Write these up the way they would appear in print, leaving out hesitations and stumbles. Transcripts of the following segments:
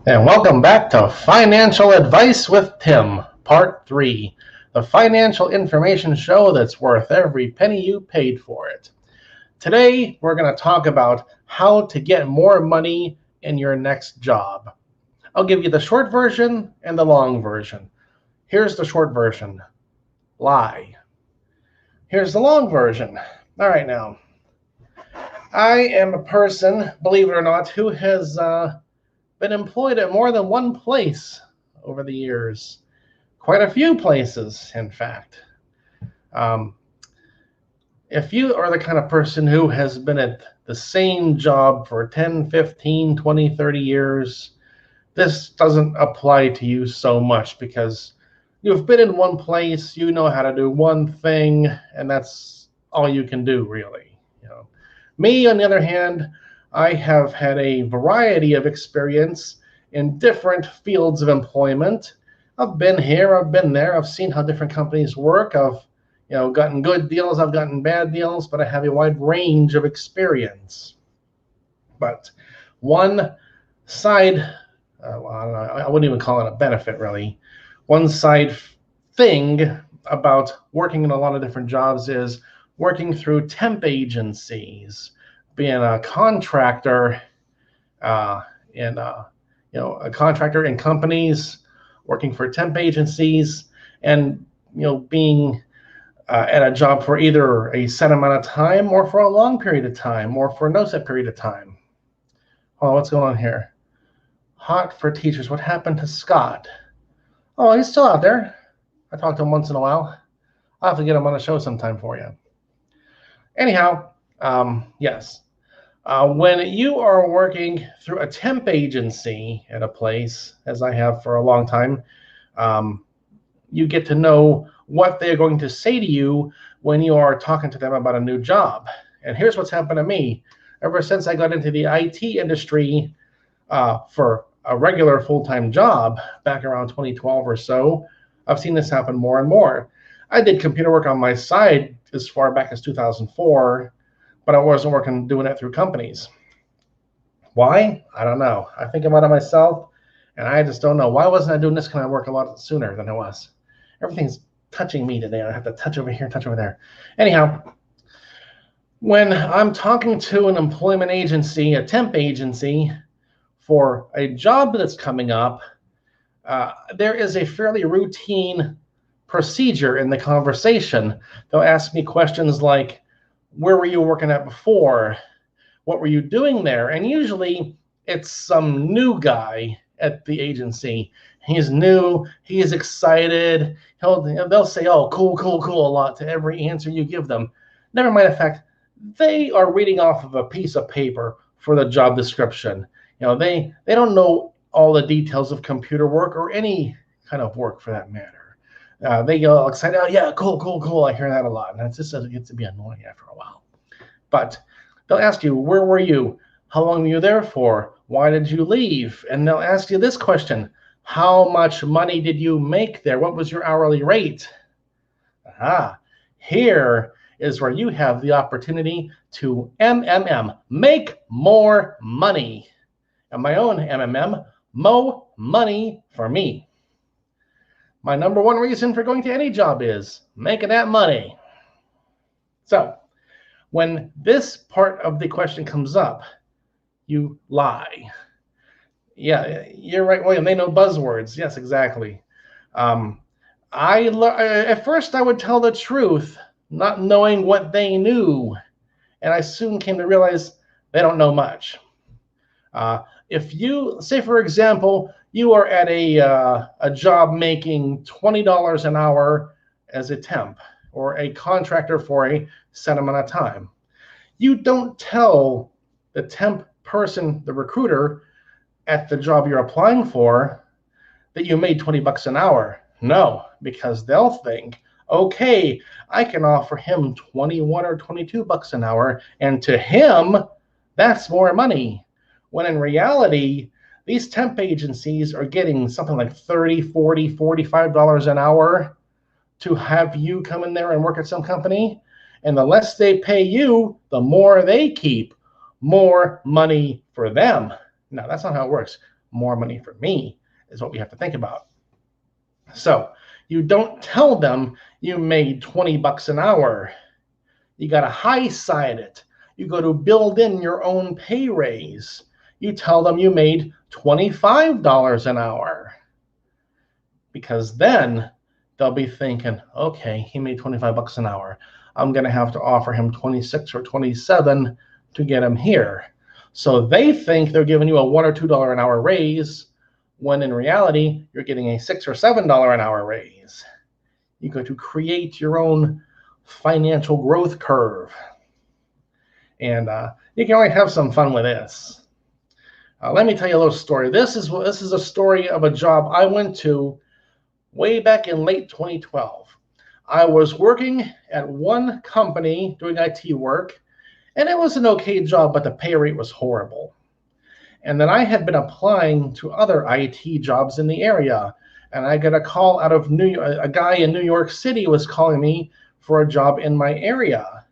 And welcome back to Financial Advice with Tim, Part 3, the financial information show that's worth every penny you paid for it. Today, we're going to talk about how to get more money in your next job. I'll give you the short version and the long version. Here's the short version. Lie. Here's the long version. All right, now, I am a person, believe it or not, who has been employed at more than one place over the years. Quite a few places, in fact. If you are the kind of person who has been at the same job for 10, 15, 20, 30 years, this doesn't apply to you so much because you've been in one place, you know how to do one thing, and that's all you can do, really. Me, on the other hand, I have had a variety of experience in different fields of employment. I've been here, I've been there, I've seen how different companies work. I've gotten good deals, I've gotten bad deals, but I have a wide range of experience. But one side, I wouldn't even call it a benefit really. One side thing about working in a lot of different jobs is working through temp agencies, being a contractor a contractor in companies, working for temp agencies, and being at a job for either a set amount of time or for a long period of time or for no set period of time. Oh, what's going on here? Hot for teachers. What happened to Scott? Oh, he's still out there. I talk to him once in a while. I'll have to get him on a show sometime for you. Anyhow, yes. When you are working through a temp agency at a place, as I have for a long time, you get to know what they're going to say to you when you are talking to them about a new job. And here's what's happened to me. Ever since I got into the IT industry for a regular full-time job back around 2012 or so, I've seen this happen more and more. I did computer work on my side as far back as 2004, but I wasn't doing it through companies. Why? I don't know. I think about it myself, and I just don't know. Why wasn't I doing this kind of work a lot sooner than I was? Everything's touching me today. I have to touch over here, touch over there. Anyhow, when I'm talking to an employment agency, a temp agency, for a job that's coming up, there is a fairly routine procedure in the conversation. They'll ask me questions like, where were you working at before? What were you doing there? And usually it's some new guy at the agency. He's new, he is excited. They'll say, oh, cool, cool, cool, a lot to every answer you give them. Never mind the fact they are reading off of a piece of paper for the job description. They don't know all the details of computer work or any kind of work for that matter. They get all excited. Oh, yeah, cool, cool, cool. I hear that a lot. And that just gets to be annoying after a while. But they'll ask you, where were you? How long were you there for? Why did you leave? And they'll ask you this question. How much money did you make there? What was your hourly rate? Here is where you have the opportunity to make more money. And my own mo money for me. My number one reason for going to any job is making that money. So when this part of the question comes up, you lie. Yeah, you're right, William. They know buzzwords. Yes, exactly. At first, I would tell the truth, not knowing what they knew. And I soon came to realize they don't know much. If you, say, for example, you are at a job making $20 an hour as a temp or a contractor for a set amount of time, you don't tell the temp person, the recruiter at the job you're applying for, that you made $20 an hour. No, because they'll think, okay, I can offer him 21 or 22 bucks an hour, and to him, that's more money. When in reality, these temp agencies are getting something like $30, $40, $45 an hour to have you come in there and work at some company. And the less they pay you, the more they keep. More money for them. No, that's not how it works. more money for me is what we have to think about. So you don't tell them you made 20 bucks an hour. You got to high side it. You go to build in your own pay raise. You tell them you made $25 an hour. Because then they'll be thinking, okay, he made 25 bucks an hour. I'm going to have to offer him 26 or 27 to get him here. So they think they're giving you a $1 or $2 an hour raise, when in reality, you're getting a $6 or $7 an hour raise. You go to create your own financial growth curve. And you can only have some fun with this. Let me tell you a little story. This is a story of a job I went to way back in late 2012. I was working at one company doing IT work, and it was an okay job, but the pay rate was horrible. And then I had been applying to other IT jobs in the area, and I got a call out of New York. A guy in New York City was calling me for a job in my area,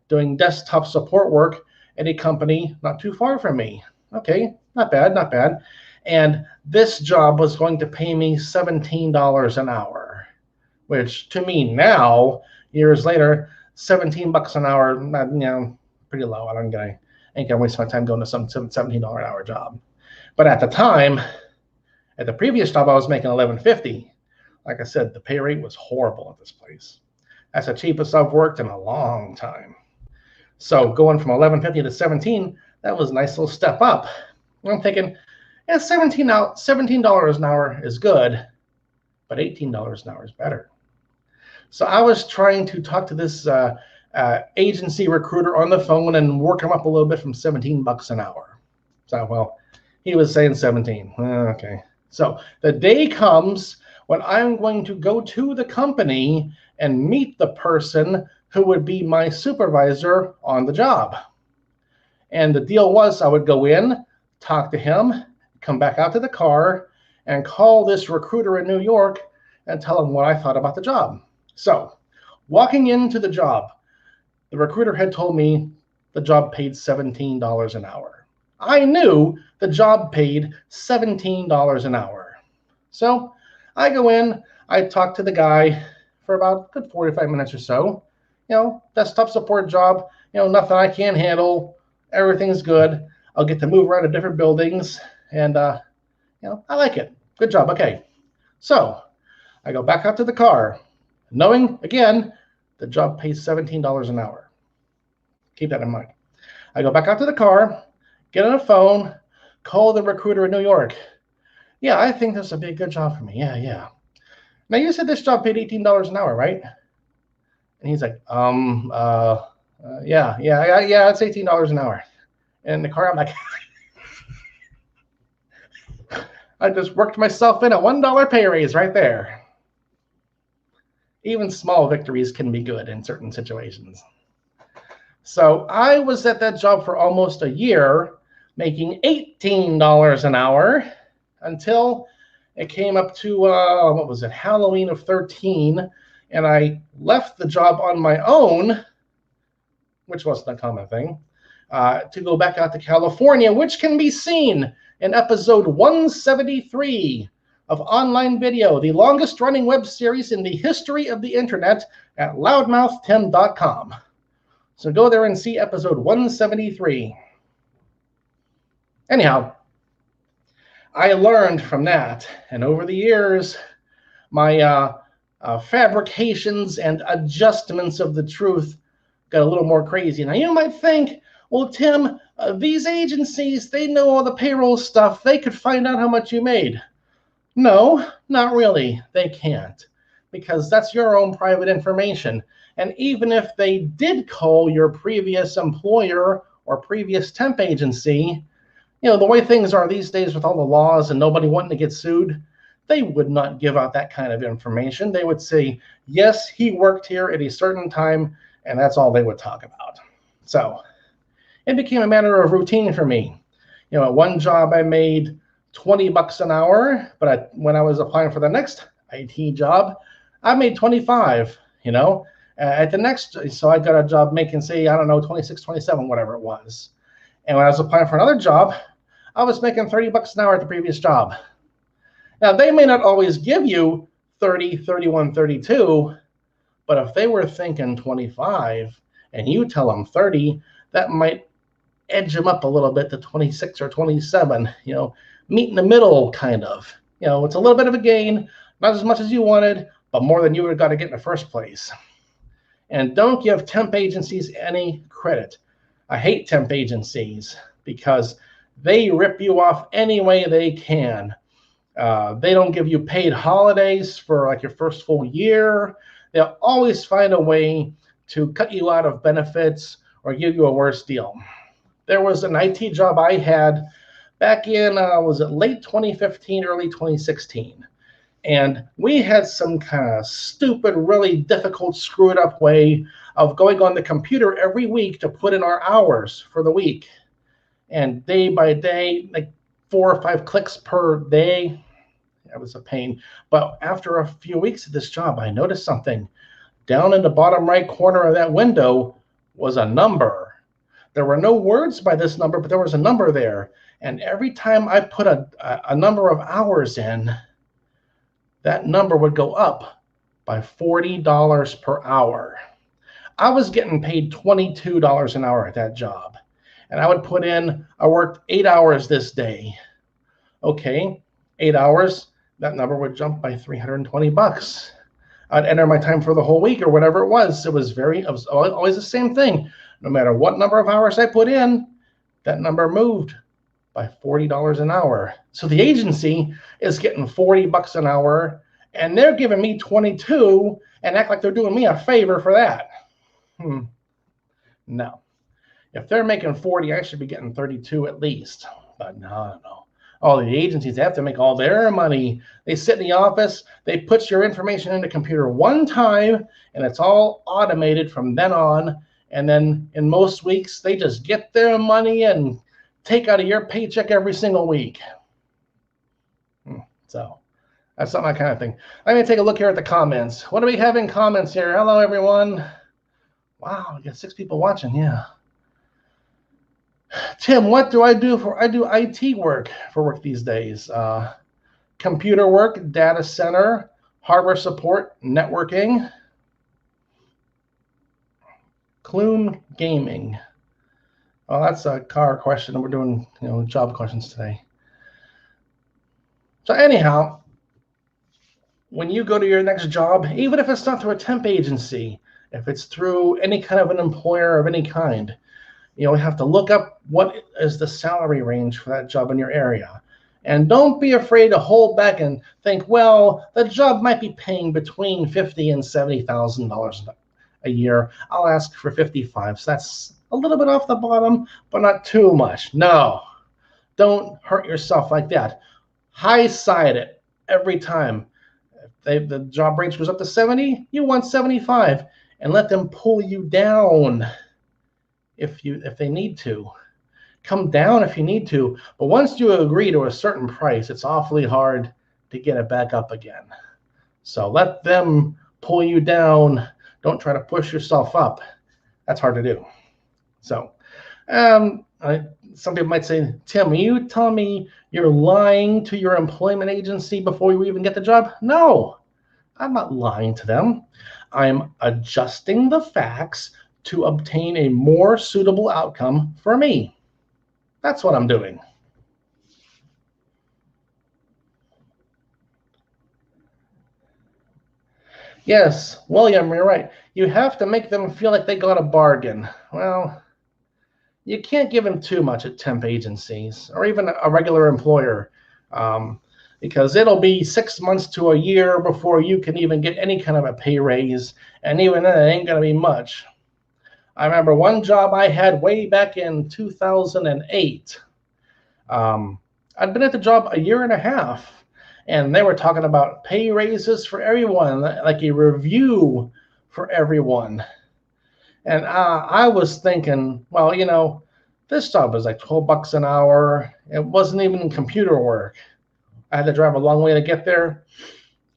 doing desktop support work at a company not too far from me. Okay, not bad, not bad. And this job was going to pay me $17 an hour, which to me now, years later, 17 bucks an hour, pretty low. I ain't gonna waste my time going to some $17 an hour job. But at the time, at the previous job, I was making $11.50. Like I said, the pay rate was horrible at this place. That's the cheapest I've worked in a long time. So going from $11.50 to 17, that was a nice little step up. I'm thinking, yeah, $17 an hour is good, but $18 an hour is better. So I was trying to talk to this agency recruiter on the phone and work him up a little bit from 17 bucks an hour. So, well, he was saying 17. Okay. So the day comes when I'm going to go to the company and meet the person who would be my supervisor on the job. And the deal was I would go in, talk to him, come back out to the car, and call this recruiter in New York and tell him what I thought about the job. So walking into the job, the recruiter had told me the job paid $17 an hour. I knew the job paid $17 an hour. So I go in, I talk to the guy for about a good 45 minutes or so. Desktop support job, nothing I can't handle. Everything's good. I'll get to move around to different buildings, and I like it. Good job. Okay. So I go back out to the car, knowing, again, the job pays $17 an hour. Keep that in mind. I go back out to the car, get on the phone, call the recruiter in New York. Yeah, I think this would be a good job for me. Yeah. Now, you said this job paid $18 an hour, right? And he's like, yeah, it's $18 an hour. And in the car, I'm like, I just worked myself in a $1 pay raise right there. Even small victories can be good in certain situations. So I was at that job for almost a year, making $18 an hour until it came up to, Halloween of 13. And I left the job on my own, which wasn't a common thing, to go back out to California, which can be seen in episode 173 of Online Video, the longest running web series in the history of the internet at loudmouth10.com. So go there and see episode 173. Anyhow, I learned from that, and over the years, my fabrications and adjustments of the truth got a little more crazy. Now, you might think, well, Tim, these agencies, they know all the payroll stuff. They could find out how much you made. No, not really. They can't, because that's your own private information. And even if they did call your previous employer or previous temp agency, the way things are these days with all the laws and nobody wanting to get sued, they would not give out that kind of information. They would say, yes, he worked here at a certain time, and that's all they would talk about. So it became a matter of routine for me. At one job I made 20 bucks an hour, but when I was applying for the next IT job, I made 25, at the next. So I got a job making, say, 26, 27, whatever it was. And when I was applying for another job, I was making 30 bucks an hour at the previous job. Now, they may not always give you 30, 31, 32, but if they were thinking 25 and you tell them 30, that might edge them up a little bit to 26 or 27, meet in the middle kind of. It's a little bit of a gain, not as much as you wanted, but more than you would have got to get in the first place. And don't give temp agencies any credit. I hate temp agencies because they rip you off any way they can. They don't give you paid holidays for like your first full year. They'll always find a way to cut you out of benefits or give you a worse deal. There was an IT job I had back in, was it late 2015, early 2016? And we had some kind of stupid, really difficult, screwed up way of going on the computer every week to put in our hours for the week. And day by day, like 4 or 5 clicks per day. That was a pain. But after a few weeks of this job, I noticed something. Down in the bottom right corner of that window was a number. There were no words by this number, but there was a number there. And every time I put a number of hours in, that number would go up by $40 per hour. I was getting paid $22 an hour at that job. And I would put in, I worked 8 hours this day. Okay, 8 hours, that number would jump by 320 bucks. I'd enter my time for the whole week or whatever it was. It was always the same thing. No matter what number of hours I put in, that number moved by $40 an hour. So the agency is getting 40 bucks an hour, and they're giving me 22 and act like they're doing me a favor for that. No. If they're making 40, I should be getting 32 at least. But no. All the agencies have to make all their money. They sit in the office, they put your information in the computer one time, and it's all automated from then on. And then in most weeks, they just get their money and take out of your paycheck every single week. So that's not my kind of thing. Let me take a look here at the comments. What do we have in comments here? Hello, everyone. Wow, we got 6 people watching. Yeah. Tim, what do I do? I do IT work these days. Computer work, data center, hardware support, networking. Clune Gaming. Well, that's a car question. We're doing, job questions today. So anyhow, when you go to your next job, even if it's not through a temp agency, if it's through any kind of an employer of any kind, you have to look up what is the salary range for that job in your area. And don't be afraid to hold back and think, well, the job might be paying between $50,000 and $70,000 a year. I'll ask for 55. So that's a little bit off the bottom, but not too much. No, don't hurt yourself like that. High side it every time. If the job range goes up to 70, you want 75, and let them pull you down if they need to. Come down if you need to, but once you agree to a certain price, it's awfully hard to get it back up again. So let them pull you down. Don't try to push yourself up. That's hard to do. So some people might say, Tim, are you telling me you're lying to your employment agency before you even get the job? No, I'm not lying to them. I'm adjusting the facts to obtain a more suitable outcome for me. That's what I'm doing. Yes, William, you're right. You have to make them feel like they got a bargain. Well, you can't give them too much at temp agencies or even a regular employer, because it'll be 6 months to a year before you can even get any kind of a pay raise, and even then it ain't going to be much. I remember one job I had way back in 2008. I'd been at the job a year and a half, and they were talking about pay raises for everyone, like a review for everyone. And I was thinking, well, this job was like 12 bucks an hour. It wasn't even computer work. I had to drive a long way to get there.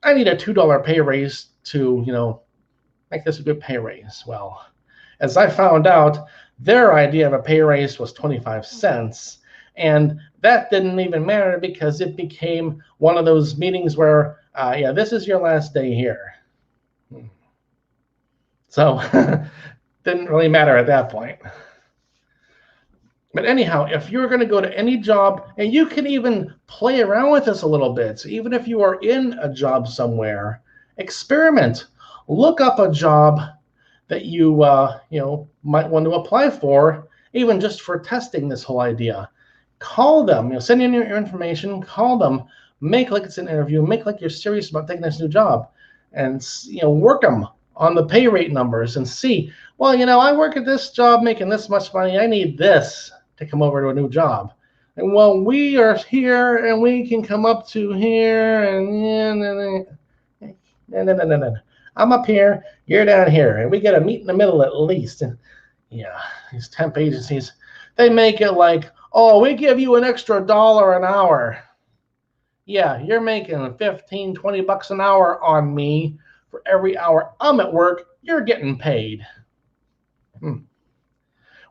I need a $2 pay raise to, make this a good pay raise. Well, as I found out, their idea of a pay raise was 25 cents, And that didn't even matter because it became one of those meetings where, yeah, this is your last day here. So didn't really matter at that point. But anyhow, if you're going to go to any job, and you can even play around with this a little bit, so even if you are in a job somewhere, experiment. Look up a job that you might want to apply for, even just for testing this whole idea. Call them, send in your information, call them, make like it's an interview, make like you're serious about taking this new job, and work them on the pay rate numbers and see, well, I work at this job making this much money, I need this to come over to a new job. And well, we are here and we can come up to here and no. I'm up here, you're down here, and we got to meet in the middle at least. And yeah, these temp agencies, they make it like, oh, we give you an extra $1 an hour. Yeah, you're making 15, 20 bucks an hour on me. For every hour I'm at work, you're getting paid.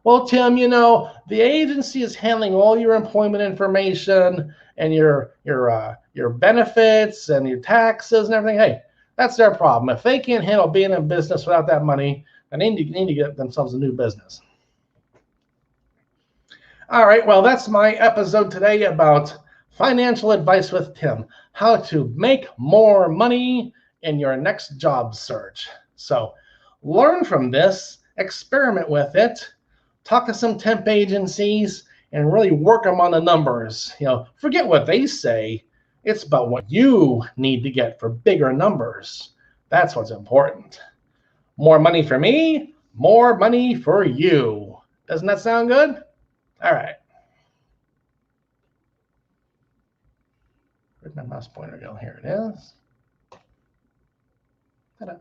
Well, Tim, the agency is handling all your employment information and your benefits and your taxes and everything. Hey, that's their problem. If they can't handle being in business without that money, then they need to get themselves a new business. All right, well, that's my episode today about financial advice with Tim, how to make more money in your next job search. So learn from this, experiment with it, talk to some temp agencies, and really work them on the numbers. Forget what they say. It's about what you need to get for bigger numbers. That's what's important. More money for me, more money for you. Doesn't that sound good? All right. Where'd my mouse pointer go? Here it is. Ta-da.